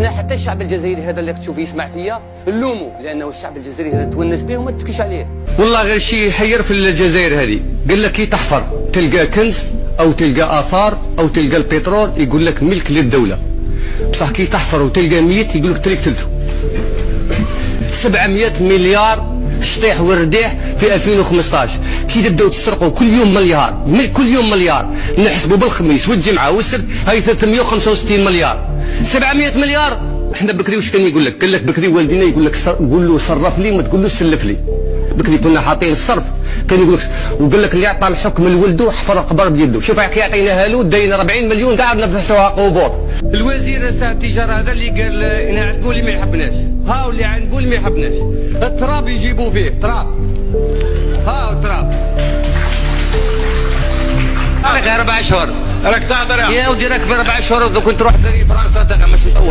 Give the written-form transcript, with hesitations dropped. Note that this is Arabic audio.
انا حتى الشعب الجزائري هذا اللي تشوف يسمع فيا نلومه، لانه الشعب الجزائري هذا تونس به وما تسكش عليه. والله غير شيء يحير في الجزائر هذه، قال لك كي تحفر تلقى كنز او تلقى اثار او تلقى البترول يقول لك ملك للدوله، بصح كي تحفر وتلقى ميت يقول لك تريك تلته. 700 مليار شطيح ورديح في 2015، كي تبداو تسرقوا كل يوم مليار، كل يوم مليار، نحسبوا بالخميس والجمعه والسبت هاي 365 مليار. 700 مليار. احنا بكري واش كان يقول لك؟ قال لك بكري والدينا يقول لك قول له صرف لي ما تقول له سلف لي. بكري كنا حاطين الصرف كان يقول لك، وقال لك اللي عطى الحكم لولده حفر قبر بيده. شوف كي عطيناها له داينا 40 مليون قاعد فتحوها قبور. الوزير تاع التجاره هذا اللي قال انا عنقولي ما يحبناش، هاو اللي عنقول ما يحبناش، التراب يجيبوا فيه تراب، هاو التراب. راك 4 اشهر راك تهضر يا ودي، راك في 4 اشهر كنت تروح فرنسا مش مطول.